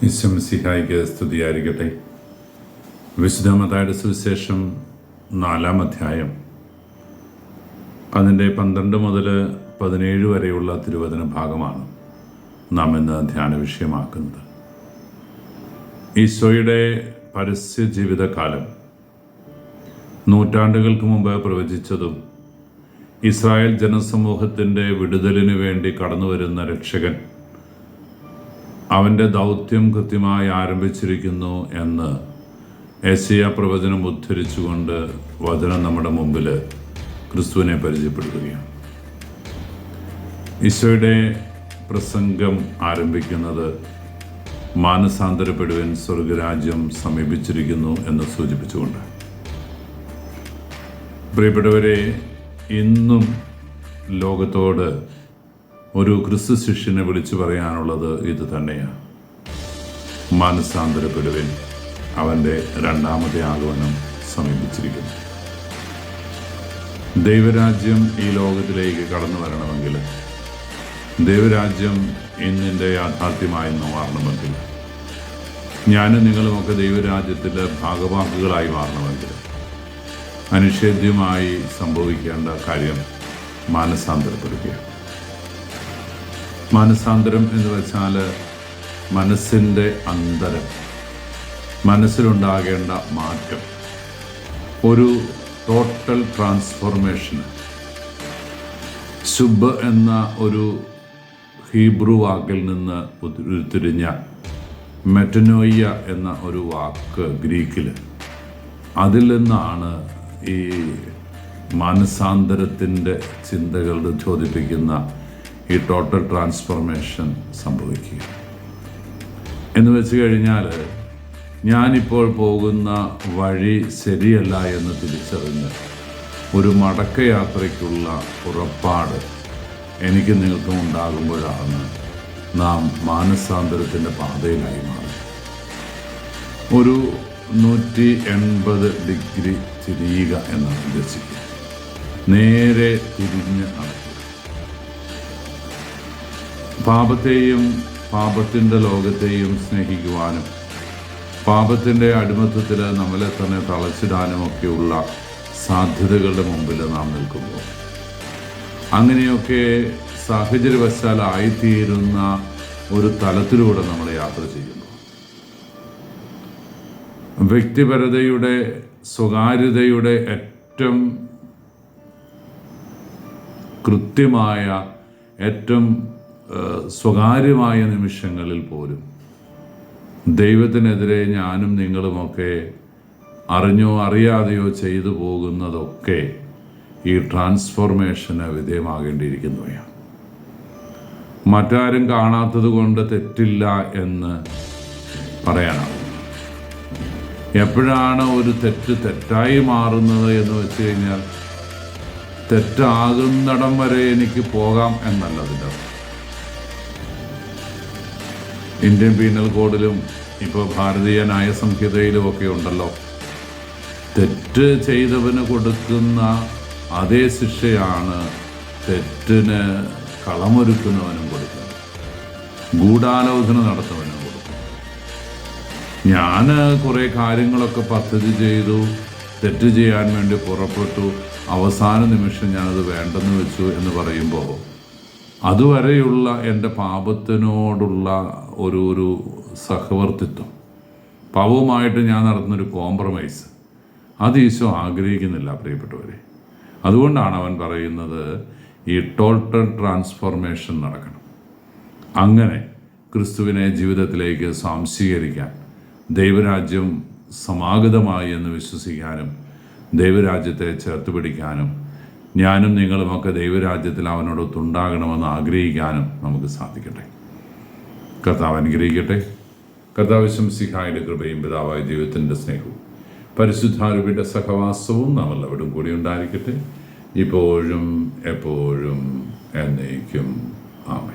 ഈശോമിശിഹായ്ക്ക് സ്തുതിയായിരിക്കട്ടെ. വിശുദ്ധ മത്തായിയുടെ സുവിശേഷം 4-ാം അധ്യായം അതിൻ്റെ 12 മുതൽ 17 വരെയുള്ള തിരുവചന ഭാഗമാണ് നാം ഇന്ന് ധ്യാന വിഷയമാക്കുന്നത്. ഈശോയുടെ പരസ്യ ജീവിതകാലം നൂറ്റാണ്ടുകൾക്ക് മുമ്പ് പ്രവചിച്ചതും ഇസ്രായേൽ ജനസമൂഹത്തിൻ്റെ വിടുതലിന് വേണ്ടി കടന്നു വരുന്ന രക്ഷകൻ അവൻ്റെ ദൗത്യം കൃത്യമായി ആരംഭിച്ചിരിക്കുന്നു എന്ന് യെശയ്യാ പ്രവചനം ഉദ്ധരിച്ചുകൊണ്ട് വചനം നമ്മുടെ മുമ്പിൽ ക്രിസ്തുവിനെ പരിചയപ്പെടുത്തുകയാണ്. ഈശോയുടെ പ്രസംഗം ആരംഭിക്കുന്നത് മാനസാന്തരപ്പെടുവാൻ സ്വർഗരാജ്യം സമീപിച്ചിരിക്കുന്നു എന്ന് സൂചിപ്പിച്ചുകൊണ്ട്. പ്രിയപ്പെട്ടവരെ, ഇന്നും ലോകത്തോട് ഒരു ക്രിസ്തു ശിഷ്യനെ വിളിച്ചു പറയാനുള്ളത് ഇത് തന്നെയാണ്. മാനസാന്തരപ്പെടുവാൻ, അവൻ്റെ രണ്ടാമത്തെ ആഗമനം സമീപിച്ചിരിക്കുന്നു. ദൈവരാജ്യം ഈ ലോകത്തിലേക്ക് കടന്നു വരണമെങ്കിൽ, ദൈവരാജ്യം ഇന്നിൻ്റെ യാഥാർത്ഥ്യമായി മാറണമെങ്കിൽ, ഞാനും നിങ്ങളുമൊക്കെ ദൈവരാജ്യത്തിൻ്റെ ഭാഗവാക്കുകളായി മാറണമെങ്കിൽ അനിഷേധ്യമായി സംഭവിക്കേണ്ട കാര്യം മാനസാന്തരപ്പെടുകയാണ്. മാനസാന്തരം എന്ന് വെച്ചാൽ മനസ്സിൻ്റെ അന്തരം, മനസ്സിലുണ്ടാകേണ്ട മാറ്റം, ഒരു ടോട്ടൽ ട്രാൻസ്ഫോർമേഷൻ. ശുഭ് എന്ന ഒരു ഹീബ്രു വാക്കിൽ നിന്ന് ഉരുത്തിരിഞ്ഞ മെറ്റനോയ്യ എന്ന ഒരു വാക്ക് ഗ്രീക്കിൽ, അതിൽ നിന്നാണ് ഈ മാനസാന്തരത്തിൻ്റെ ചിന്തകൾ ഉദ്ബോധിപ്പിക്കുന്ന ഈ ടോട്ടൽ ട്രാൻസ്ഫോർമേഷൻ സംഭവിക്കുക. എന്ന് വെച്ച് കഴിഞ്ഞാൽ, ഞാനിപ്പോൾ പോകുന്ന വഴി ശരിയല്ല എന്ന് തിരിച്ചറിഞ്ഞ് ഒരു മടക്കയാത്രയ്ക്കുള്ള പുറപ്പാട് എനിക്ക് നിങ്ങൾക്കും ഉണ്ടാകുമ്പോഴാണ് നാം മാനസാന്തരത്തിൻ്റെ പാതയിലായി മാറുന്നത്. ഒരു 180 ഡിഗ്രി തിരിയുക എന്നാണ് ഉദ്ദേശിക്കുക. നേരെ തിരിഞ്ഞ് നടക്കുക. പാപത്തെയും പാപത്തിൻ്റെ ലോകത്തെയും സ്നേഹിക്കുവാനും പാപത്തിൻ്റെ അടിമത്തത്തിൽ നമ്മളെ തന്നെ തളച്ചിടാനുമൊക്കെയുള്ള സാധ്യതകളുടെ മുമ്പിൽ നാം നിൽക്കുമ്പോൾ, അങ്ങനെയൊക്കെ സാഹചര്യവശാലായിത്തീരുന്ന ഒരു തലത്തിലൂടെ നമ്മൾ യാത്ര ചെയ്യുമ്പോൾ, വ്യക്തിപരതയുടെ, സ്വകാര്യതയുടെ ഏറ്റവും കൃത്യമായ, ഏറ്റവും സ്വകാര്യമായ നിമിഷങ്ങളിൽ പോലും ദൈവത്തിനെതിരെ ഞാനും നിങ്ങളുമൊക്കെ അറിഞ്ഞോ അറിയാതെയോ ചെയ്തു പോകുന്നതൊക്കെ ഈ ട്രാൻസ്ഫോർമേഷന് വിധേയമാകേണ്ടിയിരിക്കുന്നവയാണ്. മറ്റാരും കാണാത്തത് കൊണ്ട് തെറ്റില്ല എന്ന് പറയാനാവും. എപ്പോഴാണ് ഒരു തെറ്റ് തെറ്റായി മാറുന്നത് എന്ന് വെച്ച് കഴിഞ്ഞാൽ, തെറ്റാകുന്നിടം വരെ എനിക്ക് പോകാം എന്നല്ല അതിൻ്റെ അർത്ഥം. ഇന്ത്യൻ പീനൽ കോഡിലും ഇപ്പോൾ ഭാരതീയ ന്യായ സംഹിതയിലും ഒക്കെ ഉണ്ടല്ലോ, തെറ്റ് ചെയ്തവന് കൊടുക്കുന്ന അതേ ശിക്ഷയാണ് തെറ്റിന് കളമൊരുക്കുന്നവനും കൊടുക്കുന്നത്, ഗൂഢാലോചന നടത്തുന്നവനും കൊടുക്കുന്നത്. ഞാൻ കുറേ കാര്യങ്ങളൊക്കെ പദ്ധതി ചെയ്തു, തെറ്റ് ചെയ്യാൻ വേണ്ടി പുറപ്പെട്ടു, അവസാന നിമിഷം ഞാനത് വേണ്ടെന്ന് വെച്ചു എന്ന് പറയുമ്പോൾ, അതുവരെയുള്ള എൻ്റെ പാപത്തിനോടുള്ള ഒരു സഹവർത്തിത്വം, പാപവുമായിട്ട് ഞാൻ നടത്തുന്നൊരു കോംപ്രമൈസ്, അത് ഈശോ ആഗ്രഹിക്കുന്നില്ല പ്രിയപ്പെട്ടവരെ. അതുകൊണ്ടാണ് അവൻ പറയുന്നത് ഈ ടോട്ടൽ ട്രാൻസ്ഫോർമേഷൻ നടക്കണം. അങ്ങനെ ക്രിസ്തുവിനെ ജീവിതത്തിലേക്ക് സ്വാംശീകരിക്കാൻ, ദൈവരാജ്യം സമാഗതമായി എന്ന് വിശ്വസിക്കാനും, ദൈവരാജ്യത്തെ ചേർത്ത് പിടിക്കാനും, ഞാനും നിങ്ങളുമൊക്കെ ദൈവരാജ്യത്തിൽ അവനോടൊത്തുണ്ടാകണമെന്ന് ആഗ്രഹിക്കാനും നമുക്ക് സാധിക്കട്ടെ. കർത്താവ് അനുഗ്രഹിക്കട്ടെ. കർത്താവ് ഈശോമിശിഹായുടെ കൃപയും പിതാവായ ദൈവത്തിൻ്റെ സ്നേഹവും പരിശുദ്ധാരൂപിയുടെ സഹവാസവും നാം എല്ലാവരും കൂടി ഉണ്ടായിരിക്കട്ടെ, ഇപ്പോഴും എപ്പോഴും എന്നേക്കും. ആമേൻ.